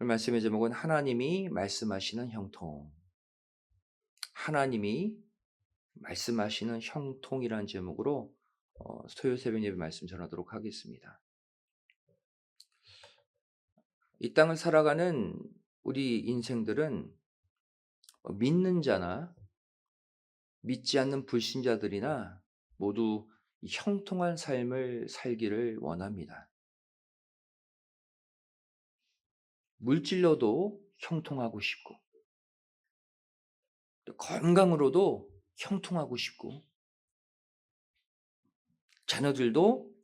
말씀의 제목은 하나님이 말씀하시는 형통. 하나님이 말씀하시는 형통이라는 제목으로 토요일 새벽 예배 말씀 전하도록 하겠습니다. 이 땅을 살아가는 우리 인생들은 믿는 자나 믿지 않는 불신자들이나 모두 이 형통한 삶을 살기를 원합니다. 물질로도 형통하고 싶고, 또 건강으로도 형통하고 싶고, 자녀들도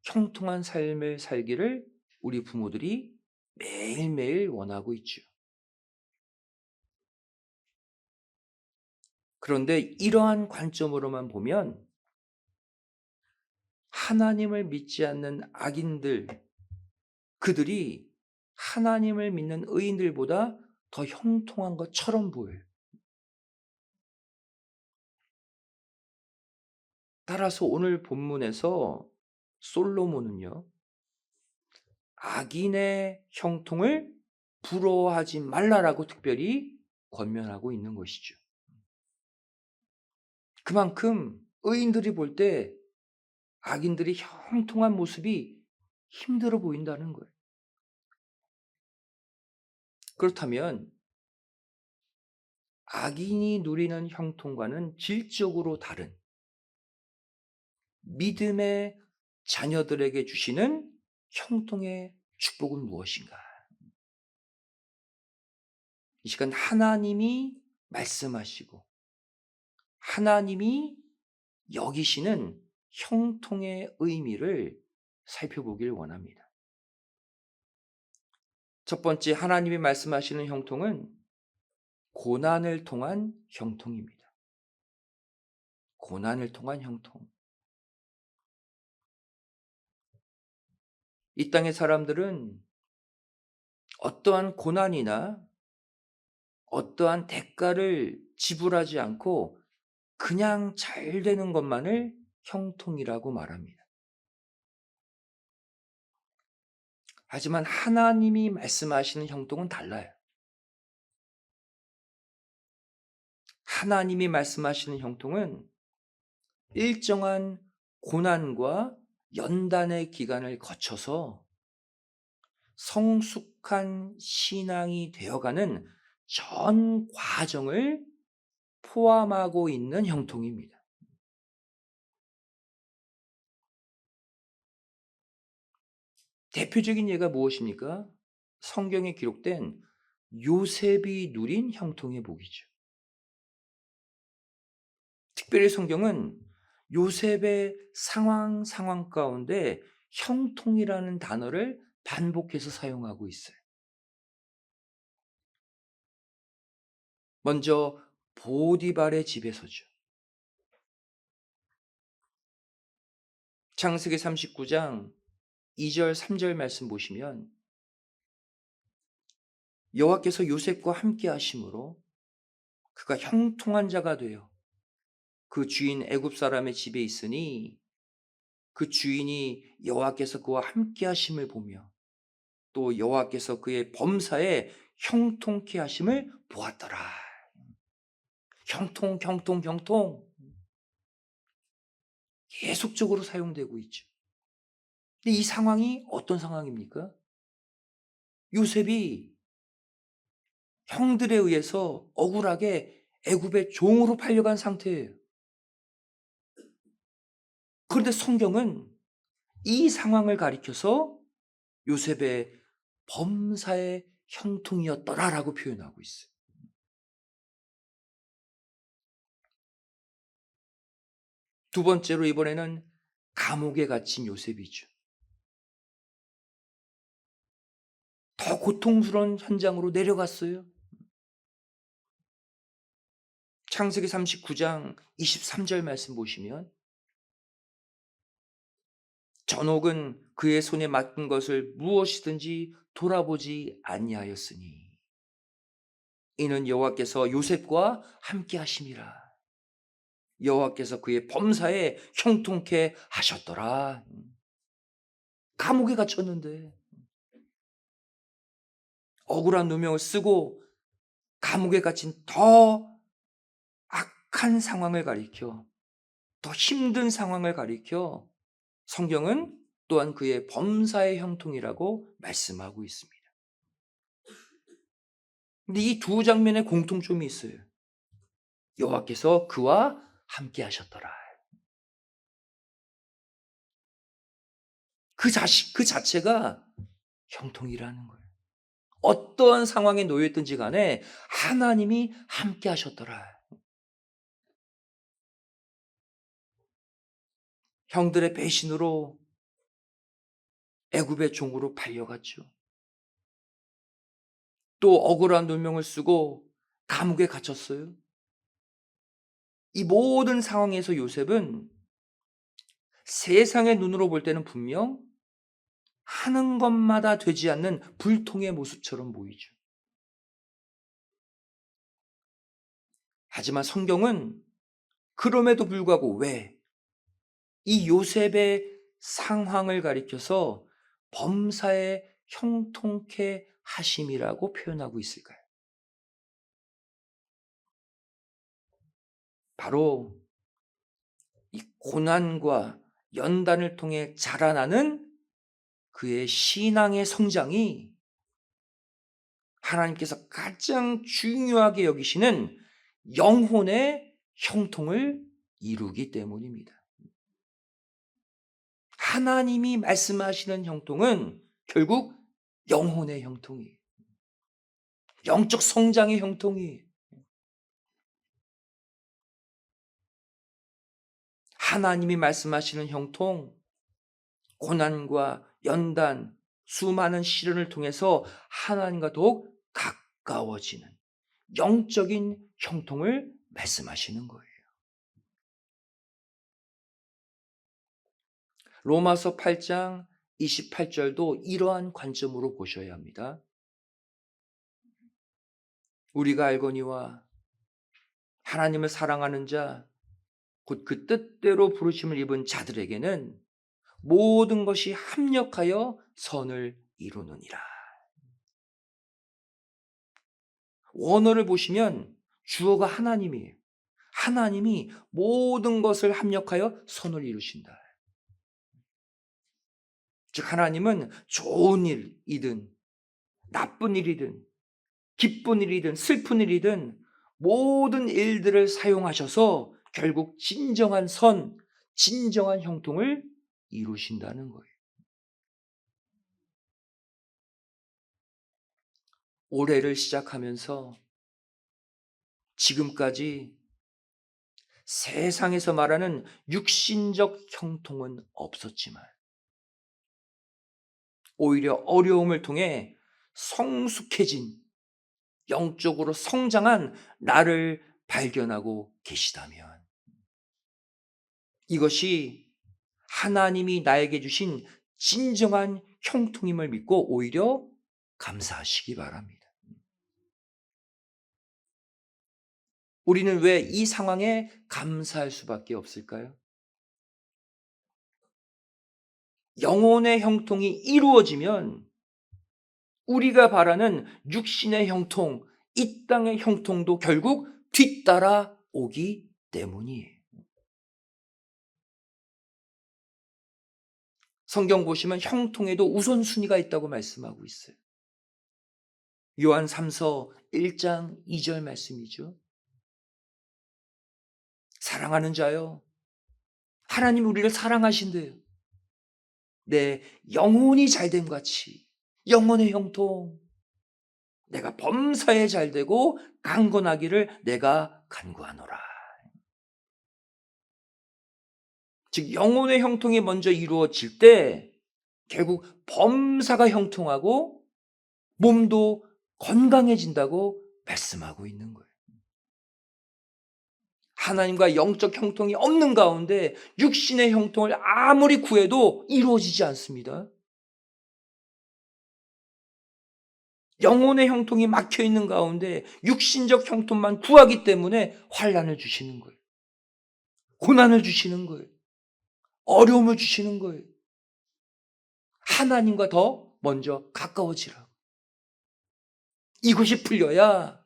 형통한 삶을 살기를 우리 부모들이 매일매일 원하고 있죠. 그런데 이러한 관점으로만 보면 하나님을 믿지 않는 악인들, 그들이 하나님을 믿는 의인들보다 더 형통한 것처럼 보여요. 따라서 오늘 본문에서 솔로몬은요, 악인의 형통을 부러워하지 말라라고 특별히 권면하고 있는 것이죠. 그만큼 의인들이 볼 때 악인들이 형통한 모습이 힘들어 보인다는 거예요. 그렇다면 악인이 누리는 형통과는 질적으로 다른 믿음의 자녀들에게 주시는 형통의 축복은 무엇인가? 이 시간 하나님이 말씀하시고 하나님이 여기시는 형통의 의미를 살펴보길 원합니다. 첫 번째, 하나님이 말씀하시는 형통은 고난을 통한 형통입니다. 고난을 통한 형통. 이 땅의 사람들은 어떠한 고난이나 어떠한 대가를 지불하지 않고 그냥 잘 되는 것만을 형통이라고 말합니다. 하지만 하나님이 말씀하시는 형통은 달라요. 하나님이 말씀하시는 형통은 일정한 고난과 연단의 기간을 거쳐서 성숙한 신앙이 되어가는 전 과정을 포함하고 있는 형통입니다. 대표적인 예가 무엇입니까? 성경에 기록된 요셉이 누린 형통의 복이죠. 특별히 성경은 요셉의 상황 가운데 형통이라는 단어를 반복해서 사용하고 있어요. 먼저 보디발의 집에서죠. 창세기 39장 2절 3절 말씀 보시면 여호와께서 요셉과 함께 하심으로 그가 형통한 자가 되어 그 주인 애굽 사람의 집에 있으니 그 주인이 여호와께서 그와 함께 하심을 보며 또 여호와께서 그의 범사에 형통케 하심을 보았더라. 형통 계속적으로 사용되고 있죠. 근데 이 상황이 어떤 상황입니까? 요셉이 형들에 의해서 억울하게 애굽의 종으로 팔려간 상태예요. 그런데 성경은 이 상황을 가리켜서 요셉의 범사의 형통이었더라라고 표현하고 있어요. 두 번째로 이번에는 감옥에 갇힌 요셉이죠. 더 고통스러운 현장으로 내려갔어요. 창세기 39장 23절 말씀 보시면 전옥은 그의 손에 맡긴 것을 무엇이든지 돌아보지 아니하였으니 이는 여호와께서 요셉과 함께 하심이라. 여호와께서 그의 범사에 형통케 하셨더라. 감옥에 갇혔는데 억울한 누명을 쓰고 감옥에 갇힌 더 악한 상황을 가리켜, 더 힘든 상황을 가리켜 성경은 또한 그의 범사의 형통이라고 말씀하고 있습니다. 근데 이 두 장면에 공통점이 있어요. 여호와께서 그와 함께 하셨더라. 그 자체가 형통이라는 거예요. 어떠한 상황에 놓여 있든지 간에 하나님이 함께 하셨더라. 형들의 배신으로 애굽의 종으로 팔려갔죠. 또 억울한 누명을 쓰고 감옥에 갇혔어요. 이 모든 상황에서 요셉은 세상의 눈으로 볼 때는 분명 하는 것마다 되지 않는 불통의 모습처럼 보이죠. 하지만 성경은 그럼에도 불구하고 왜 이 요셉의 상황을 가리켜서 범사에 형통케 하심이라고 표현하고 있을까요? 바로 이 고난과 연단을 통해 자라나는 그의 신앙의 성장이 하나님께서 가장 중요하게 여기시는 영혼의 형통을 이루기 때문입니다. 하나님이 말씀하시는 형통은 결국 영혼의 형통이에요. 영적 성장의 형통이에요. 하나님이 말씀하시는 형통, 고난과 연단, 수많은 시련을 통해서 하나님과 더욱 가까워지는 영적인 형통을 말씀하시는 거예요. 로마서 8장 28절도 이러한 관점으로 보셔야 합니다. 우리가 알거니와 하나님을 사랑하는 자, 곧 그 뜻대로 부르심을 입은 자들에게는 모든 것이 합력하여 선을 이루느니라. 원어를 보시면 주어가 하나님이에요. 하나님이 모든 것을 합력하여 선을 이루신다. 즉 하나님은 좋은 일이든 나쁜 일이든 기쁜 일이든 슬픈 일이든 모든 일들을 사용하셔서 결국 진정한 선, 진정한 형통을 이루신다는 거예요. 올해를 시작하면서 지금까지 세상에서 말하는 육신적 형통은 없었지만 오히려 어려움을 통해 성숙해진 영적으로 성장한 나를 발견하고 계시다면 이것이 하나님이 나에게 주신 진정한 형통임을 믿고 오히려 감사하시기 바랍니다. 우리는 왜 이 상황에 감사할 수밖에 없을까요? 영혼의 형통이 이루어지면 우리가 바라는 육신의 형통, 이 땅의 형통도 결국 뒤따라 오기 때문이에요. 성경 보시면 형통에도 우선순위가 있다고 말씀하고 있어요. 요한 3서 1장 2절 말씀이죠. 사랑하는 자여, 하나님 우리를 사랑하신대요. 내 영혼이 잘됨 같이 영혼의 형통, 내가 범사에 잘되고 강건하기를 내가 간구하노라. 즉 영혼의 형통이 먼저 이루어질 때 결국 범사가 형통하고 몸도 건강해진다고 말씀하고 있는 거예요. 하나님과 영적 형통이 없는 가운데 육신의 형통을 아무리 구해도 이루어지지 않습니다. 영혼의 형통이 막혀 있는 가운데 육신적 형통만 구하기 때문에 환난을 주시는 거예요. 고난을 주시는 거예요. 어려움을 주시는 거예요. 하나님과 더 먼저 가까워지라고. 이것이 풀려야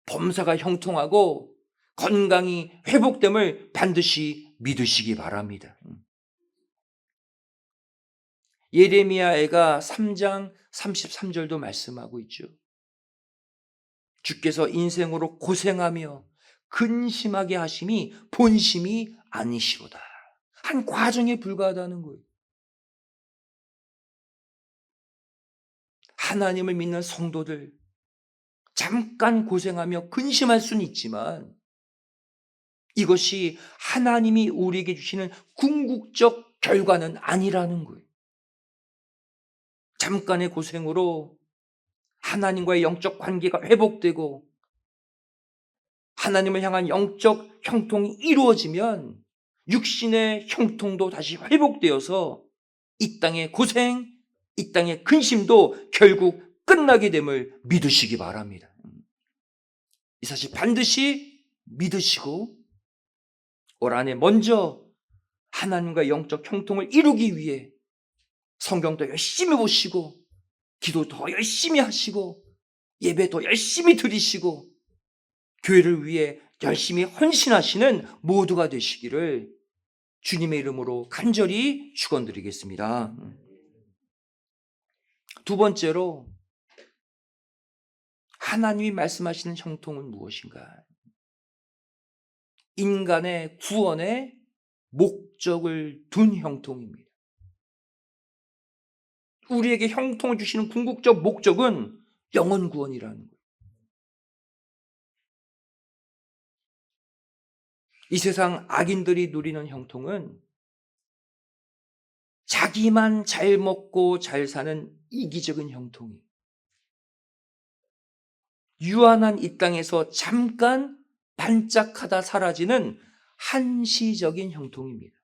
범사가 형통하고 건강이 회복됨을 반드시 믿으시기 바랍니다. 예레미야가 3장 33절도 말씀하고 있죠. 주께서 인생으로 고생하며 근심하게 하심이 본심이 아니시로다. 한 과정에 불과하다는 거예요. 하나님을 믿는 성도들, 잠깐 고생하며 근심할 수는 있지만 이것이 하나님이 우리에게 주시는 궁극적 결과는 아니라는 거예요. 잠깐의 고생으로 하나님과의 영적 관계가 회복되고 하나님을 향한 영적 형통이 이루어지면 육신의 형통도 다시 회복되어서 이 땅의 고생, 이 땅의 근심도 결국 끝나게 됨을 믿으시기 바랍니다. 이 사실 반드시 믿으시고 올 한해 먼저 하나님과 영적 형통을 이루기 위해 성경도 열심히 보시고 기도 더 열심히 하시고 예배 더 열심히 드리시고 교회를 위해 열심히 헌신하시는 모두가 되시기를 주님의 이름으로 간절히 축원드리겠습니다. 두 번째로 하나님이 말씀하시는 형통은 무엇인가? 인간의 구원의 목적을 둔 형통입니다. 우리에게 형통을 주시는 궁극적 목적은 영혼 구원이라는 거예요. 이 세상 악인들이 누리는 형통은 자기만 잘 먹고 잘 사는 이기적인 형통이 유한한 이 땅에서 잠깐 반짝하다 사라지는 한시적인 형통입니다.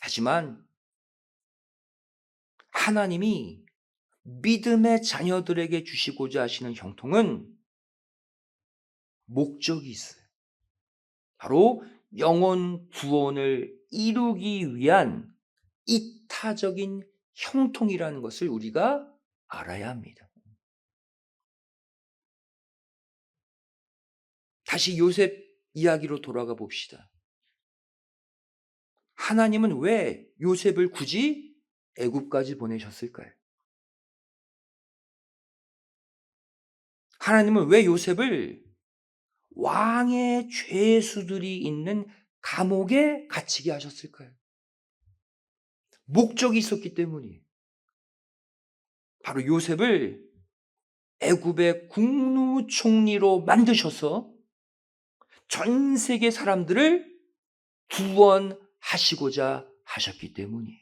하지만 하나님이 믿음의 자녀들에게 주시고자 하시는 형통은 목적이 있어요. 바로 영혼 구원을 이루기 위한 이타적인 형통이라는 것을 우리가 알아야 합니다. 다시 요셉 이야기로 돌아가 봅시다. 하나님은 왜 요셉을 굳이 애굽까지 보내셨을까요? 하나님은 왜 요셉을 왕의 죄수들이 있는 감옥에 갇히게 하셨을까요? 목적이 있었기 때문이에요. 바로 요셉을 애굽의 국무총리로 만드셔서 전 세계 사람들을 구원하시고자 하셨기 때문이에요.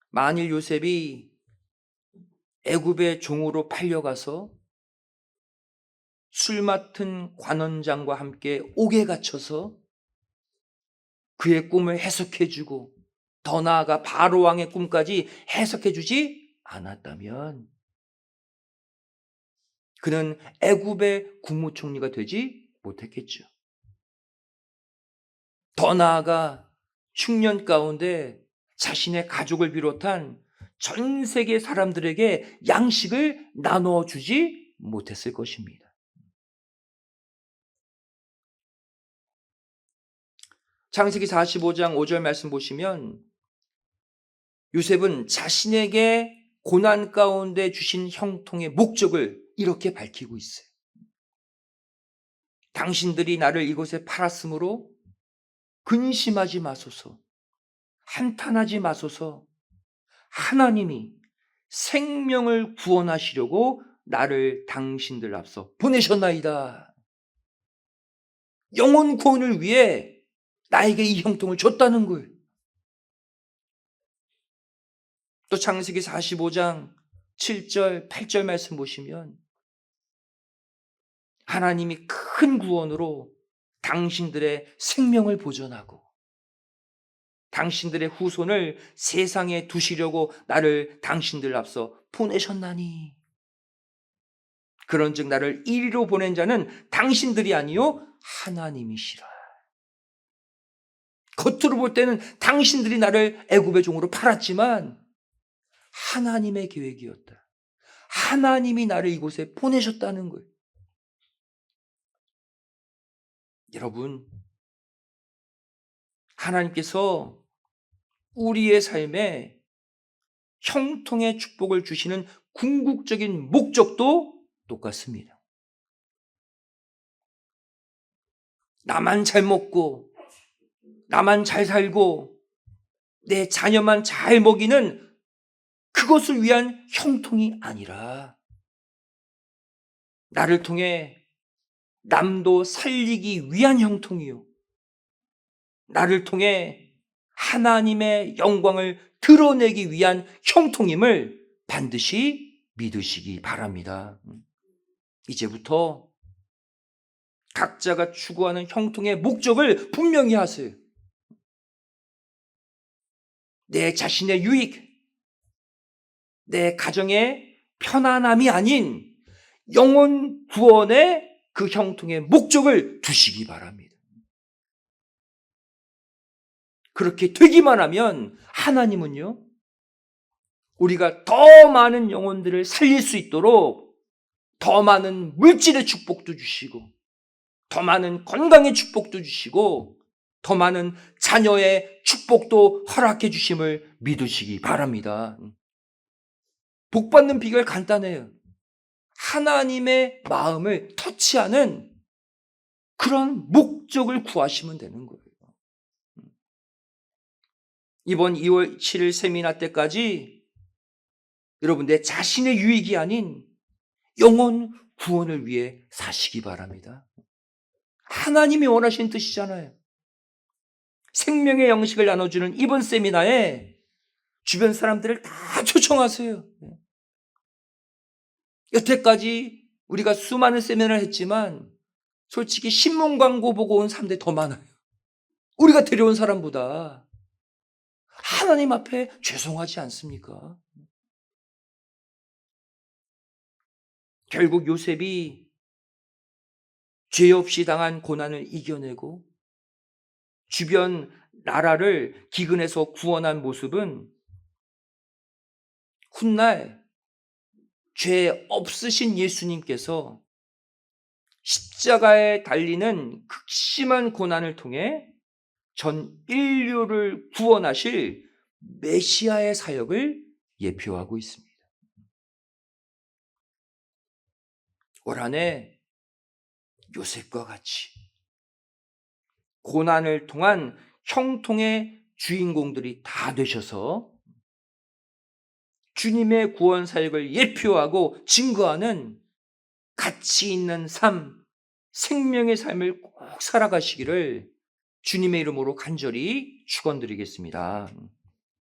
만일 요셉이 애굽의 종으로 팔려가서 술 맡은 관원장과 함께 옥에 갇혀서 그의 꿈을 해석해주고 더 나아가 바로 왕의 꿈까지 해석해주지 않았다면 그는 애굽의 국무총리가 되지 못했겠죠. 더 나아가 흉년 가운데 자신의 가족을 비롯한 전 세계 사람들에게 양식을 나눠주지 못했을 것입니다. 창세기 45장 5절 말씀 보시면 요셉은 자신에게 고난 가운데 주신 형통의 목적을 이렇게 밝히고 있어요. 당신들이 나를 이곳에 팔았으므로 근심하지 마소서, 한탄하지 마소서. 하나님이 생명을 구원하시려고 나를 당신들 앞서 보내셨나이다. 영혼 구원을 위해 나에게 이 형통을 줬다는 거예요. 또 창세기 45장 7절, 8절 말씀 보시면 하나님이 큰 구원으로 당신들의 생명을 보존하고 당신들의 후손을 세상에 두시려고 나를 당신들 앞서 보내셨나니 그런즉 나를 이리로 보낸 자는 당신들이 아니요 하나님이시라. 겉으로 볼 때는 당신들이 나를 애굽의 종으로 팔았지만 하나님의 계획이었다. 하나님이 나를 이곳에 보내셨다는 거예요. 여러분, 하나님께서 우리의 삶에 형통의 축복을 주시는 궁극적인 목적도 똑같습니다. 나만 잘 먹고 나만 잘 살고 내 자녀만 잘 먹이는 그것을 위한 형통이 아니라 나를 통해 남도 살리기 위한 형통이요, 나를 통해 하나님의 영광을 드러내기 위한 형통임을 반드시 믿으시기 바랍니다. 이제부터 각자가 추구하는 형통의 목적을 분명히 하세요. 내 자신의 유익, 내 가정의 편안함이 아닌 영혼 구원의 그 형통의 목적을 두시기 바랍니다. 그렇게 되기만 하면 하나님은요, 우리가 더 많은 영혼들을 살릴 수 있도록 더 많은 물질의 축복도 주시고, 더 많은 건강의 축복도 주시고, 더 많은 자녀의 축복도 허락해 주심을 믿으시기 바랍니다. 복 받는 비결 간단해요. 하나님의 마음을 터치하는 그런 목적을 구하시면 되는 거예요. 이번 2월 7일 세미나 때까지 여러분, 내 자신의 유익이 아닌 영혼 구원을 위해 사시기 바랍니다. 하나님이 원하시는 뜻이잖아요. 생명의 영식을 나눠주는 이번 세미나에 주변 사람들을 다 초청하세요. 여태까지 우리가 수많은 세미나를 했지만 솔직히 신문 광고 보고 온 사람들이 더 많아요. 우리가 데려온 사람보다. 하나님 앞에 죄송하지 않습니까? 결국 요셉이 죄 없이 당한 고난을 이겨내고 주변 나라를 기근에서 구원한 모습은 훗날 죄 없으신 예수님께서 십자가에 달리는 극심한 고난을 통해 전 인류를 구원하실 메시아의 사역을 예표하고 있습니다. 올 한 해 요셉과 같이 고난을 통한 형통의 주인공들이 다 되셔서 주님의 구원 사역을 예표하고 증거하는 가치 있는 삶, 생명의 삶을 꼭 살아가시기를 주님의 이름으로 간절히 축원드리겠습니다.